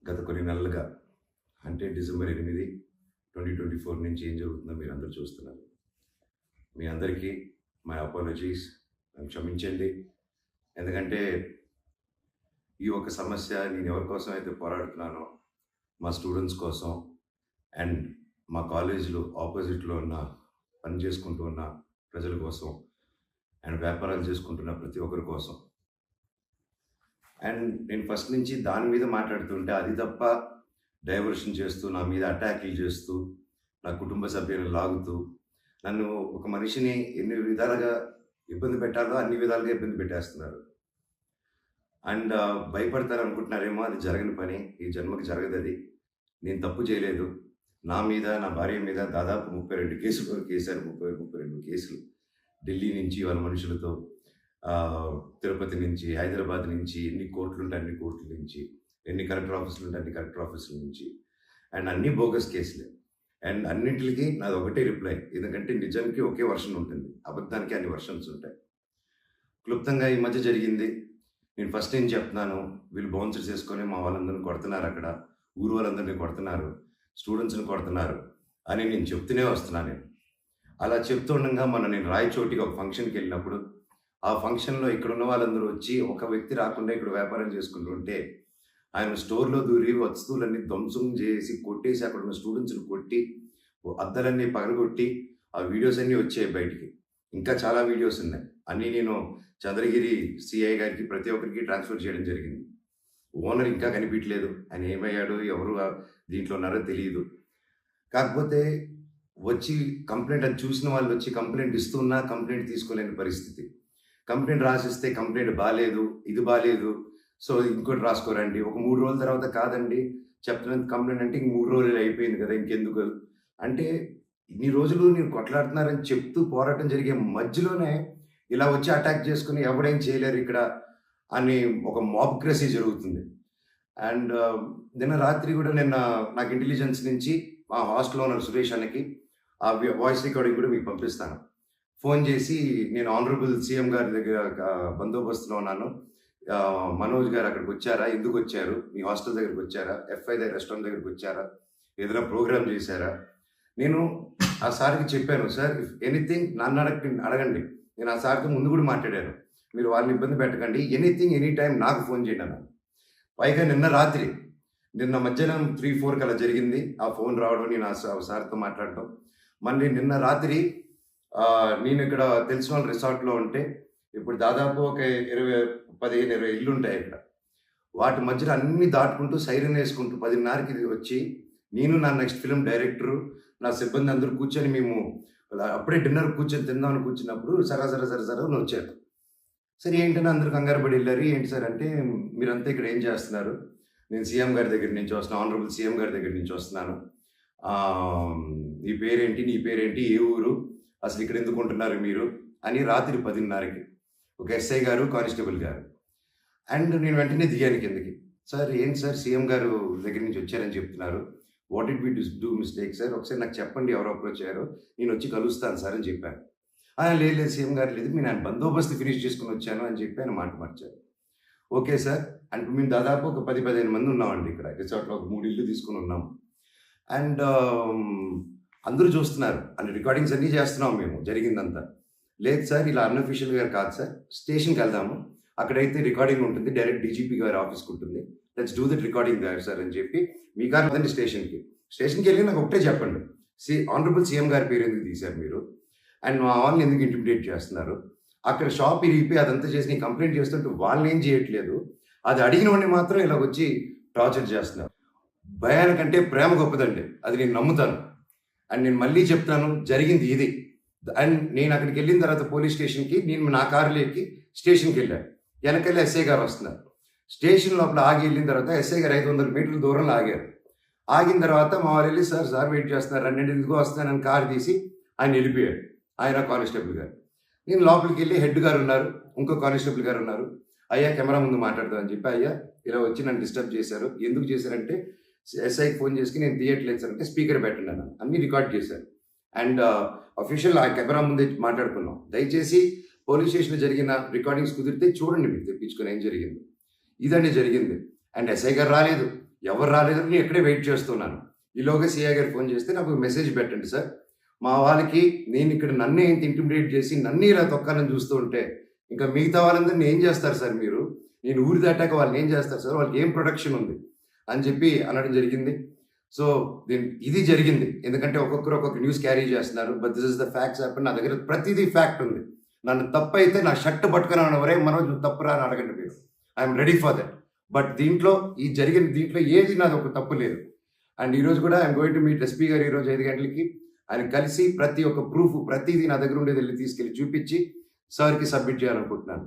గత కొన్ని నెలలుగా అంటే డిసెంబర్ 8, 2024 నుంచి ఏం జరుగుతుందో మీరందరూ చూస్తున్నారు. మీ అందరికీ మై అపాలజీస్. నన్ను క్షమించండి. ఎందుకంటే ఈ ఒక సమస్య నేను ఎవరి కోసం అయితే పోరాడుతున్నానో మా స్టూడెంట్స్ కోసం అండ్ మా కాలేజీలో ఆపోజిట్లో ఉన్న పని చేసుకుంటూ ఉన్న ప్రజల కోసం అండ్ వ్యాపారాలు చేసుకుంటున్న ప్రతి ఒక్కరి కోసం. అండ్ నేను ఫస్ట్ నుంచి దాని మీద మాట్లాడుతుంటే అది తప్ప డైవర్షన్ చేస్తూ నా మీద అటాక్లు చేస్తూ నా కుటుంబ సభ్యులను లాగుతూ నన్ను ఒక మనిషిని ఎన్ని విధాలుగా ఇబ్బంది పెట్టాలో అన్ని విధాలుగా ఇబ్బంది పెట్టేస్తున్నారు. అండ్ భయపడతారు అనుకుంటున్నారేమో, అది జరగని పని, ఈ జన్మకి జరగదు. అది నేను తప్పు చేయలేదు. నా మీద నా భార్య మీద దాదాపు 32 కేసుల వరకు వేశారు. 32 కేసులు ఢిల్లీ నుంచి వాళ్ళ మనుషులతో, తిరుపతి నుంచి, హైదరాబాద్ నుంచి, ఎన్ని కోర్టులు ఉంటే అన్ని కోర్టుల నుంచి, ఎన్ని కలెక్టర్ ఆఫీసులు ఉంటే అన్ని కలెక్టర్ ఆఫీసుల నుంచి, అండ్ అన్ని బోగస్ కేసులే. అండ్ అన్నింటికి నాది ఒకటే రిప్లై, ఎందుకంటే నిజానికి ఒకే వర్షన్ ఉంటుంది, అబద్ధానికి అన్ని వర్షన్స్ ఉంటాయి. క్లుప్తంగా ఈ మధ్య జరిగింది. నేను ఫస్ట్ ఏం చెప్తున్నాను, వీళ్ళు బౌన్సర్స్ చేసుకొని మా వాళ్ళందరినీ కొడుతున్నారు, అక్కడ ఊరు వాళ్ళందరినీ కొడుతున్నారు, స్టూడెంట్స్ని కొడుతున్నారు అని నేను చెప్తూనే వస్తున్నాను. నేను అలా చెప్తుండగా నేను రాయచోటికి ఒక ఫంక్షన్కి వెళ్ళినప్పుడు ఆ ఫంక్షన్లో ఇక్కడ ఉన్న వాళ్ళందరూ వచ్చి ఒక వ్యక్తి రాకుండా ఇక్కడ వ్యాపారం చేసుకుంటుంటే ఆయన స్టోర్లో దూరి వస్తువులన్నీ ధ్వంసం చేసి కొట్టేసి అక్కడ ఉన్న స్టూడెంట్స్ని కొట్టి అద్దాలన్నీ పగలగొట్టి ఆ వీడియోస్ అన్నీ వచ్చాయి బయటికి. ఇంకా చాలా వీడియోస్ ఉన్నాయి. అన్నీ నేను చంద్రగిరి సిఐ గారికి ప్రతి ఒక్కరికి ట్రాన్స్ఫర్ చేయడం జరిగింది. ఓనర్ ఇంకా కనిపించలేదు, ఆయన ఏమయ్యాడో ఎవరు దీంట్లో ఉన్నారో తెలియదు. కాకపోతే వచ్చి కంప్లైంట్ అది చూసిన వాళ్ళు వచ్చి కంప్లైంట్ ఇస్తున్నా కంప్లైంట్ తీసుకోలేని పరిస్థితి. కంప్లైంట్ రాసిస్తే కంప్లైంట్ బాగాలేదు, ఇది బాగాలేదు, సో ఇంకోటి రాసుకోరండి. ఒక 3 రోజుల తర్వాత కాదండి చెప్తున్నది కంప్లైంట్ అంటే ఇంక 3 రోజులు అయిపోయింది కదా, ఇంకెందుకు అంటే ఇన్ని రోజులు నేను కొట్లాడుతున్నారని చెప్తూ పోరాటం జరిగే మధ్యలోనే ఇలా వచ్చి అటాక్ చేసుకుని ఎవడేం చేయలేరు ఇక్కడ అని ఒక మాబ్క్రసీ జరుగుతుంది. అండ్ నిన్న రాత్రి కూడా నాకు ఇంటెలిజెన్స్ నుంచి మా హాస్టల్లో ఉన్న సురేష్ అన్నకి ఆ వాయిస్ రికార్డింగ్ కూడా మీకు పంపిస్తాను. ఫోన్ చేసి నేను ఆనరబుల్ సీఎం గారి దగ్గర బందోబస్తులో ఉన్నాను, మనోజ్ గారు అక్కడికి వచ్చారా, ఎందుకు వచ్చారు, మీ హాస్టల్ దగ్గరికి వచ్చారా, ఎఫ్ఐ దగ్గర రెస్టారెంట్ దగ్గరికి వచ్చారా, ఏదైనా ప్రోగ్రామ్ చేశారా. నేను ఆ సార్కి చెప్పాను, సార్ ఇఫ్ ఎనీథింగ్ నన్ను అడగండి. నేను ఆ సార్తో ముందు కూడా మాట్లాడాను, మీరు వాళ్ళని ఇబ్బంది పెట్టకండి, ఎనీథింగ్ ఎనీ టైం నాకు ఫోన్ చేయండి అన్నాను. పైగా నిన్న మధ్యాహ్నం 3-4 అలా జరిగింది ఆ ఫోన్ రావడం, నేను ఆ సార్తో మాట్లాడటం. మళ్ళీ నిన్న రాత్రి నేను ఇక్కడ తెలిసిన వాళ్ళ రిసార్ట్లో ఉంటే, ఇప్పుడు దాదాపు ఒక 15-20 ఇల్లు ఉంటాయి ఇక్కడ. వాటి మధ్యలో అన్ని దాటుకుంటూ సైరన్ వేసుకుంటూ 10:30కి వచ్చి నేను నా నెక్స్ట్ ఫిలిం డైరెక్టరు నా సిబ్బంది అందరూ కూర్చొని మేము అప్పుడే డిన్నర్ కూర్చొని తిందామని కూర్చున్నప్పుడు సరే వచ్చారు. సరే ఏంటంటే అందరూ కంగారు పడి వెళ్ళారు. ఏంటి సార్ అంటే, మీరంతా ఇక్కడ ఏం చేస్తున్నారు, నేను సీఎం గారి దగ్గర నుంచి వస్తున్నాను, ఆనరబుల్ సీఎం గారి దగ్గర నుంచి వస్తున్నాను, నీ పేరేంటి, ఏ ఊరు, అసలు ఇక్కడ ఎందుకు ఉంటున్నారు మీరు అని రాత్రి 10:30కి ఒక ఎస్ఐ గారు, కానిస్టేబుల్ గారు. అండ్ నేను వెంటనే దిగాను కిందకి. సార్ ఏంటి సార్ సీఎం గారు దగ్గర నుంచి వచ్చారని చెప్తున్నారు, what did we do mistake sir, ఒకసారి నాకు చెప్పండి ఎవరు అప్రోచ్ అయ్యారో, నేను వచ్చి కలుస్తాను సార్ అని చెప్పాను. లేదు సీఎం గారు లేదు, నేను ఆయన బందోబస్తు ఫినిష్ చేసుకుని వచ్చాను అని చెప్పి ఆయన మాట మార్చారు. ఓకే సార్ అంటే మేము దాదాపు ఒక 10-15 మంది ఉన్నామండి ఇక్కడ రిసార్ట్లో, ఒక 3 ఇల్లు తీసుకుని ఉన్నాము. అండ్ అందరూ చూస్తున్నారు, అన్ని రికార్డింగ్స్ అన్నీ చేస్తున్నాం మేము జరిగిందంతా. లేదు సార్ ఇలా అన్అఫీషియల్గా కాదు సార్, స్టేషన్కి వెళ్దాము, అక్కడైతే రికార్డింగ్ ఉంటుంది, డైరెక్ట్ డీజీపీ గారి ఆఫీస్కి ఉంటుంది, లెట్స్ డూ దట్ రికార్డింగ్ గారు సార్ అని చెప్పి మీ కారు వద్దండి స్టేషన్కి వెళ్ళి నాకు ఒకటే చెప్పండి, ఆనరబుల్ సీఎం గారి పేరు ఎందుకు తీశారు మీరు, అండ్ మా వాళ్ళని ఎందుకు ఇంటిమిడేట్ చేస్తున్నారు, అక్కడ షాప్ ఇరిగిపోయి అదంతా చేసి నేను కంప్లైంట్ చేస్తుంటే వాళ్ళని ఏం చేయట్లేదు, అది అడిగిన వాడిని మాత్రం ఇలా వచ్చి టార్చర్ చేస్తున్నారు. భయానికంటే ప్రేమ గొప్పదండి, అది నేను నమ్ముతాను. అండ్ నేను మళ్ళీ చెప్తాను, జరిగింది ఇది. అండ్ నేను అక్కడికి వెళ్ళిన తర్వాత పోలీస్ స్టేషన్కి నేను నా కారులో ఎక్కి స్టేషన్కి వెళ్ళాను. వెనకెళ్ళి ఎస్ఐ గారు వస్తున్నారు. స్టేషన్ లోపల ఆగి వెళ్ళిన తర్వాత ఎస్ఐ గారు 500 మీటర్ల దూరంలో ఆగారు. ఆగిన తర్వాత మా వాళ్ళు వెళ్ళి సార్ వెయిట్ చేస్తున్నారు, 2 ఎందుకు వస్తానని కారు తీసి ఆయన వెళ్ళిపోయాడు, ఆయన కానిస్టేబుల్ గారు. నేను లోపలికి వెళ్ళి హెడ్ గారు ఉన్నారు, ఇంకో కానిస్టేబుల్ గారు ఉన్నారు. అయ్యా కెమెరా ముందు మాట్లాడదాం అని చెప్పి, అయ్యా ఇలా వచ్చి నన్ను డిస్టర్బ్ చేశారు, ఎందుకు చేశారంటే ఎస్ఐకి ఫోన్ చేసి నేను తీయట్లేదు సార్ అంటే స్పీకర్ పెట్టండి అన్నాను, అన్నీ రికార్డ్ చేశారు. అండ్ అఫీషియల్ ఆ కెమెరా ముందే మాట్లాడుకున్నాం. దయచేసి పోలీస్ స్టేషన్లో జరిగిన రికార్డింగ్స్ కుదిరితే చూడండి, మీకు తెప్పించుకొని ఏం జరిగిందో. ఇదండి జరిగింది. అండ్ ఎస్ఐ గారు రాలేదు, ఎవరు రాలేదని నేను ఎక్కడే వెయిట్ చేస్తున్నాను. ఈలోగా సిఐ గారు ఫోన్ చేస్తే నాకు మెసేజ్ పెట్టండి సార్, మా వాళ్ళకి నేను ఇక్కడ నన్నే ఇంత ఇంటిమిడేట్ చేసి నన్ను ఇలా తొక్కాలని చూస్తూ ఉంటే ఇంకా మిగతా వాళ్ళందరినీ ఏం చేస్తారు సార్ మీరు? నేను ఊరి దాటాక వాళ్ళని ఏం చేస్తారు సార్? వాళ్ళకి ఏం ప్రొటెక్షన్ ఉంది అని చెప్పి అనడం జరిగింది. సో ఇది జరిగింది. ఎందుకంటే ఒక్కొక్కరు ఒక్కొక్క న్యూస్ క్యారీ చేస్తున్నారు. But this is the facts happen. నా దగ్గర ప్రతిదీ ఫ్యాక్ట్ ఉంది. నన్ను తప్పు అయితే నా షర్ట్ పట్టుకుని ఎవరే మనోజ్ నువ్వు తప్పురా అని అడగండి మీరు. I'm ready for that. But దీంట్లో దీంట్లో ఏది నాది ఒక తప్పు లేదు. అండ్ ఈరోజు కూడా I'm going to meet SP గారు ఈరోజు 5 గంటలకి. ఆయన కలిసి ప్రతి ఒక్క ప్రూఫ్ ప్రతిదీ నా దగ్గర ఉండేది వెళ్ళి తీసుకెళ్ళి చూపించి సార్కి సబ్మిట్ చేయాలనుకుంటున్నాను.